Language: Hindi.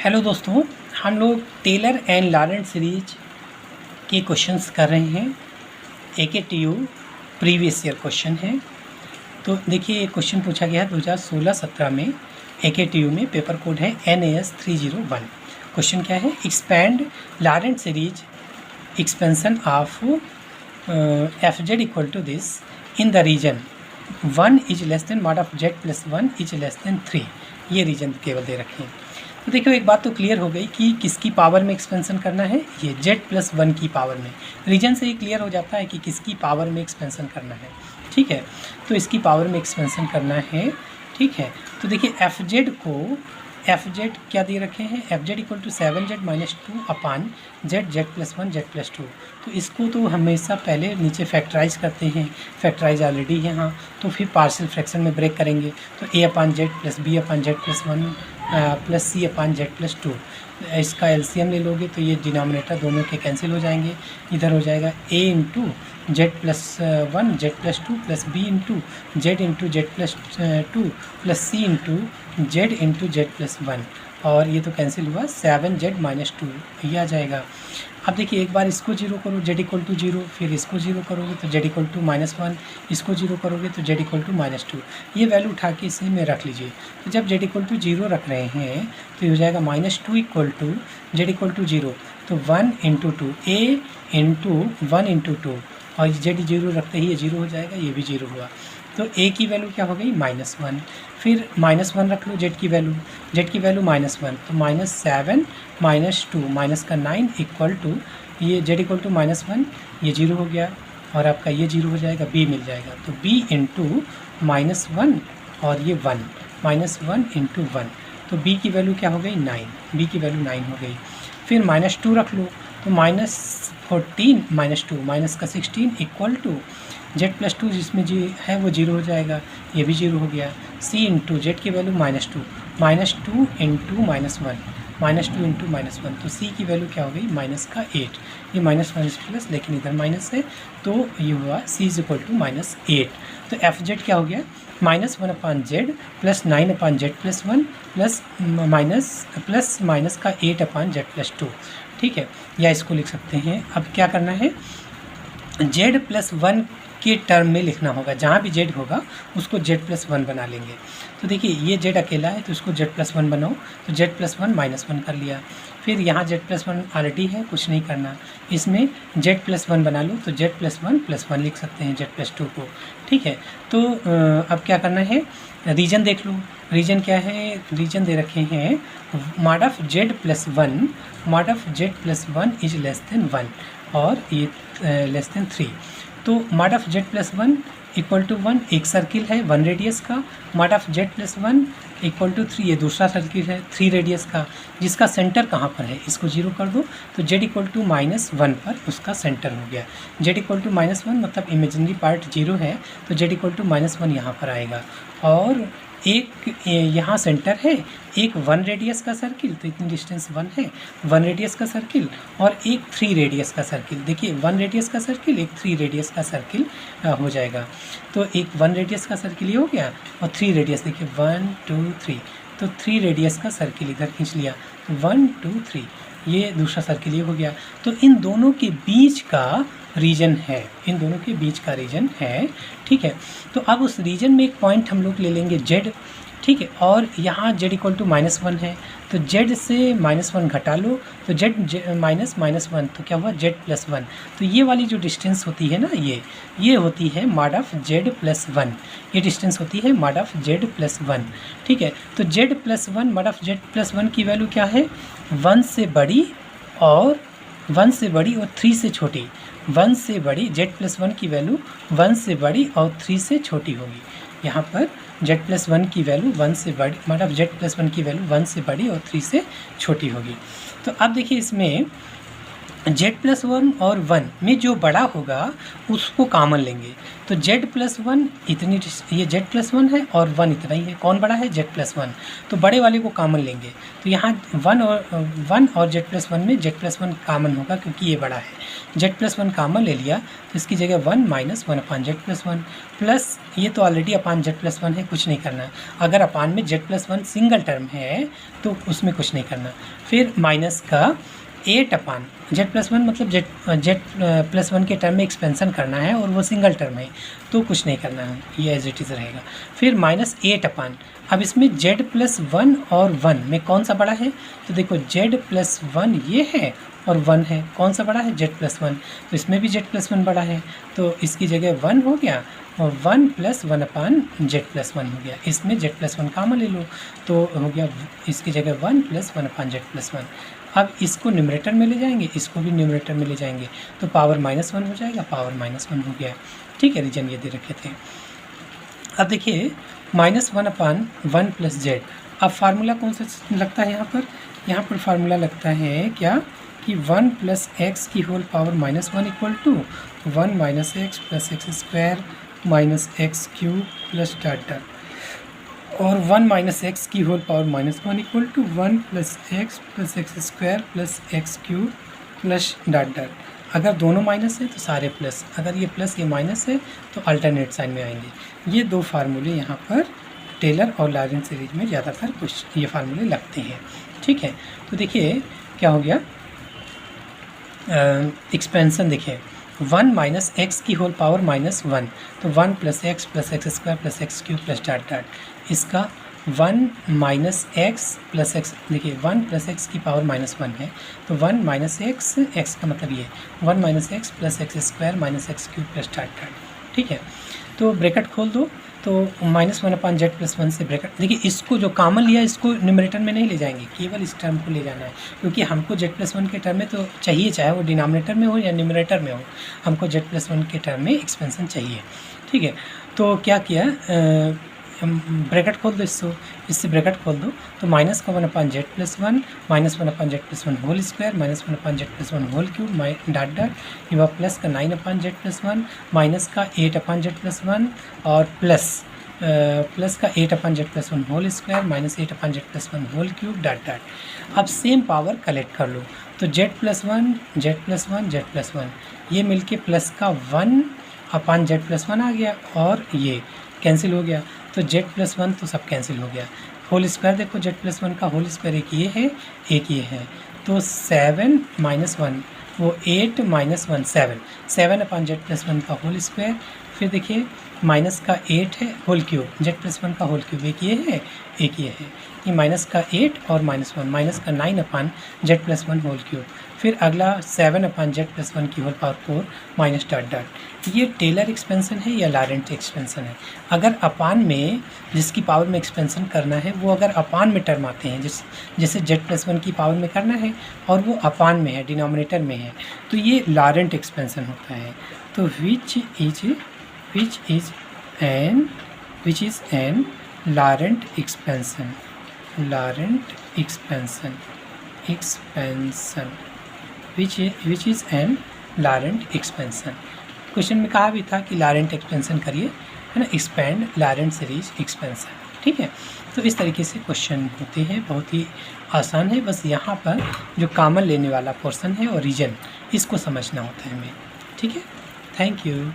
हेलो दोस्तों, हम लोग टेलर एंड लॉरेंट सीरीज के क्वेश्चंस कर रहे हैं। AKTU प्रीवियस ईयर क्वेश्चन है। तो देखिए ये क्वेश्चन पूछा गया है 2016-17 में AKTU में, पेपर कोड है NAS 301। क्वेश्चन क्या है? Expand Laurent series expansion of FZ equal to this in the region 1 is less than mod of Z plus 1 is less than 3। ये रीजन केवल दे रखे हैं। तो देखो एक बात तो क्लियर हो गई कि किसकी पावर में एक्सपेंशन करना है, ये Z प्लस 1 की पावर में। रीजन से ये क्लियर हो जाता है कि किसकी पावर में एक्सपेंशन करना है। ठीक है, तो इसकी पावर में एक्सपेंशन करना है। ठीक है, तो देखिए FZ क्या दे रखे हैं? FZ equal to 7Z minus 2 upon Z plus 1 Z plus 2। तो इसको तो हमेशा पहले नीचे फैक्टराइज करते हैं, फैक्टराइज ऑलरेडी है यहाँ, तो फिर पार्शियल फ्रैक्शन में ब्रेक करेंगे। तो A upon Z plus B upon Z plus 1 plus C upon Z plus 2। इसका LCM ले लोगे तो ये डिनोमिनेटर दोनों के कैंसिल हो जाएंगे। इधर हो जाएगा A into Z plus 1 Z plus 2 plus B into Z into Z plus 2 plus C into Z into Z plus 1, और ये तो कैंसिल हुआ 7Z माइनस 2, ये आ जाएगा। अब देखिए एक बार इसको जीरो करो Z इक्वल टू 0, फिर इसको जीरो करोगे तो Z इक्वल टू माइनस 1, इसको जीरो करोगे तो Z इक्वल टू माइनस 2। ये वैल्यू उठा के इसी में रख लीजिए। तो जब Z इक्वल टू 0 रख रहे हैं तो ये हो जाएगा minus 2 equal to Z equal to 0, तो 1 इंटू 2 A इंटू 1 इंटू 2, और Z 0 रखते ही ये 0 हो जाएगा, ये भी 0 हुआ। तो A की वैल्यू क्या हो गई? माइनस 1। फिर माइनस 1 रख लो Z की वैल्यू माइनस 1, तो माइनस 7 माइनस 2 माइनस का 9 इक्वल टू ये Z इक्वल टू माइनस 1, ये 0 हो गया, और आपका ये 0 हो जाएगा, B मिल जाएगा। तो B इंटू माइनस 1 और ये 1, माइनस 1 इंटू 1, तो B की वैल्यू क्या हो गई? 9, B की वैल्यू 9 हो गई। फिर माइनस 2 रख लो, तो माइनस 14 माइनस 2 माइनस का 16 इक्वल टू Z प्लस 2 जिसमें जी है वो 0 हो जाएगा, ये भी 0 हो गया। C इंटू Z की value minus 2 into minus 1, minus 2 into minus 1, तो C की वैल्यू क्या हो गई? माइनस का 8। ये माइनस माइनस प्लस, लेकिन इधर माइनस है, तो ये हुआ C is equal to minus 8। तो FZ क्या हो गया? Minus 1 upon Z plus 9 upon Z plus 1 plus minus का 8 अपान Z प्लस 2। ठीक है, या इसको लिख सकते हैं। अब क्या करना है? Z प्लस 1 के टर्म में लिखना होगा, जहाँ भी Z होगा उसको Z प्लस 1 बना लेंगे। तो देखिए ये Z अकेला है तो इसको Z प्लस 1 बनाओ, तो Z प्लस 1 माइनस 1 कर लिया। फिर यहाँ Z प्लस 1 ऑलरेडी है, कुछ नहीं करना, इसमें Z प्लस 1 बना लो, तो Z प्लस 1 लिख सकते हैं Z प्लस 2 को। ठीक है, तो अब क्या करना है? रीजन देख लो। रीजन क्या है? रीजन दे रखे हैं mod of Z plus 1 is less than 1, और ये लेस देन 3। तो mod of Z plus 1 equal to 1, एक सर्किल है 1 रेडियस का। Mod of Z plus 1 equal to 3, ये दूसरा सर्किल है 3 रेडियस का, जिसका सेंटर कहाँ पर है? इसको 0 कर दो, तो Z इक्वल टू माइनस 1 पर उसका सेंटर हो गया। Z इक्वल टू माइनस 1 मतलब इमेजिनरी पार्ट 0 है, तो Z इक्वल टू माइनस 1 यहाँ पर आएगा। और एक यहाँ सेंटर है, एक 1 रेडियस का सर्किल, तो इतनी डिस्टेंस 1 है, 1 रेडियस का सर्किल, और एक 3 रेडियस का सर्किल। देखिए 1 रेडियस का सर्किल, एक 3 रेडियस का सर्किल हो जाएगा। तो एक 1 रेडियस का सर्किल ये हो गया, और 3 रेडियस, देखिए 1 2 3, तो 3 रेडियस का सर्किल इधर खींच लिया, 1 2 3, ये दूसरा सर्किल ये हो गया। तो इन दोनों के बीच का रीजन है, इन दोनों के बीच का रीजन है। ठीक है, तो अब उस रीजन में एक पॉइंट हम लोग ले लेंगे Z। ठीक है, और यहाँ Z इक्वल टू माइनस 1 है, तो Z से माइनस 1 घटा लो, तो Z माइनस 1, तो क्या हुआ? Z plus 1। तो ये वाली जो डिस्टेंस होती है ना, ये होती है मॉड ऑफ Z प्लस 1, ये डिस्टेंस होती है मॉड ऑफ Z प्लस 1। ठीक है, तो Z plus 1 mod of Z plus 1 की वैल्यू क्या है? 1 से बड़ी और 3 से छोटी। 1 से बड़ी, Z प्लस 1 की वैल्यू 1 से बड़ी और 3 से छोटी होगी। यहाँ पर Z प्लस 1 की वैल्यू 1 से बड़ी, मतलब Z प्लस 1 की वैल्यू 1 से बड़ी और 3 से छोटी होगी। तो अब देखिए इसमें z+1 और 1 में जो बड़ा होगा उसको कॉमन लेंगे। तो z+1 इतनी, ये z+1 है और 1 इतना ही है। कौन बड़ा है? z+1। तो बड़े वाले को कॉमन लेंगे। तो यहाँ 1 और z+1 में z+1 कॉमन होगा क्योंकि ये बड़ा है। z+1 कॉमन ले लिया तो इसकी जगह 1 - 1 अपान z+1 प्लस, ये तो ऑलरेडी अपान z+1 है, कुछ नहीं करना। अगर अपान में z+1 सिंगल टर्म है तो उसमें कुछ नहीं करना। फिर माइनस का 8 अपान z+1 मतलब z+1 के टर्म में एक्सपेंसन करना है और वो सिंगल टर्म है तो कुछ नहीं करना है, ये एज इट इज़ रहेगा। फिर -8 अपान, अब इसमें z+1 और 1 में कौन सा बड़ा है? तो देखो z+1 ये है और 1 है, कौन सा बड़ा है? z+1। तो इसमें भी z+1 बड़ा है तो इसकी जगह 1 हो गया और 1 + 1 अपान z+1 हो गया। इसमें z+1 कॉमन ले लो तो हो गया इसकी जगह 1 + 1 अपान z+1। अब इसको न्यूमरेटर में ले जाएंगे, इसको भी न्यूमरेटर में ले जाएंगे तो पावर -1 हो जाएगा, पावर -1 हो गया। ठीक है, रीजन ये दे रखे थे। अब देखिए -1 अपान 1 + z। अब फार्मूला कौन सा लगता है यहाँ पर? यहाँ पर फार्मूला लगता है क्या कि 1 + x की whole power -1 = 1 - x + x² - x³ plus data, और 1 - x की whole power -1 = 1 + x + x² plus x³ plus data. अगर दोनों माइनस है तो सारे प्लस, अगर ये प्लस ये माइनस है तो अल्टरनेट साइन में आएंगे। ये दो फार्मूले यहाँ पर टेलर और लॉरेंट सीरीज में ज़्यादातर कुछ ये फार्मूले लगते हैं। ठीक है, तो देखिए क्या हो गया, एक्सपेंसन देखिए 1 - x की होल पावर -1 तो 1 + x + x² plus x³ plus dot. इसका 1 - x + x, देखिए 1 + x की पावर -1 है तो 1 - x का मतलब ये 1 - x + x² - x³ plus dot. ठीक है, तो ब्रैकेट खोल दो तो -1 अपान z+1 से ब्रैकेट, देखिए इसको जो कॉमन लिया इसको न्यूमरेटर में नहीं ले जाएंगे, केवल इस टर्म को ले जाना है क्योंकि हमको z+1 के टर्म में तो चाहिए, चाहे वो डिनोमिनेटर में हो या न्यूमरेटर में हो, हमको z+1 के टर्म में एक्सपेंसन चाहिए। ठीक है, तो क्या किया, ब्रैकेट खोल दो, इससे ब्रैकेट खोल दो तो -1 upon z+1 -1 upon z+1 whole square -1 upon z+1 whole cube dot dot, ये प्लस का 9 अपान z+1 माइनस का 8 अपान z+1 और प्लस का 8 upon z+1 whole square -8 upon z+1 whole cube dot dot. अब सेम पावर कलेक्ट कर लो तो z+1 z+1 z+1 ये मिलके प्लस का 1 अपान z+1 आ गया और ये कैंसिल हो गया तो z+1 तो सब कैंसिल हो गया। होल स्क्वायर देखो z+1 का होल स्क्वायर एक ये है एक ये है तो 7 - 1 वो 8 - 1 7 अपान z+1 का होल स्क्वायर। फिर देखिए माइनस का 8 है होल क्यूब, z+1 का होल क्यूब एक ये है एक ये है, ये माइनस का 8 और -1 माइनस का 9 अपान z+1 होल क्यूब। फिर अगला 7 अपान z+1 की whole power 4 minus dot dot. ये टेलर एक्सपेंसन है या लॉरेंट एक्सपेंसन है? अगर अपान में जिसकी पावर में एक्सपेंसन करना है वो अगर अपान में टर्म आते हैं, जैसे z+1 की पावर में करना है और वो अपान में है, डिनोमिनेटर में है, तो ये लॉरेंट एक्सपेंसन होता है। तो which is an Laurent expansion which is an Laurent expansion. Question में कहा भी था कि लॉरेंट एक्सपेंसन करिए, है ना, एक्सपेंड लॉरेंट सीरीज एक्सपेंसन। ठीक है, तो इस तरीके से क्वेश्चन होते हैं, बहुत ही आसान है। बस यहाँ पर जो कॉमन लेने वाला पोर्शन है और रीजन, इसको समझना होता है हमें। ठीक है, थैंक यू।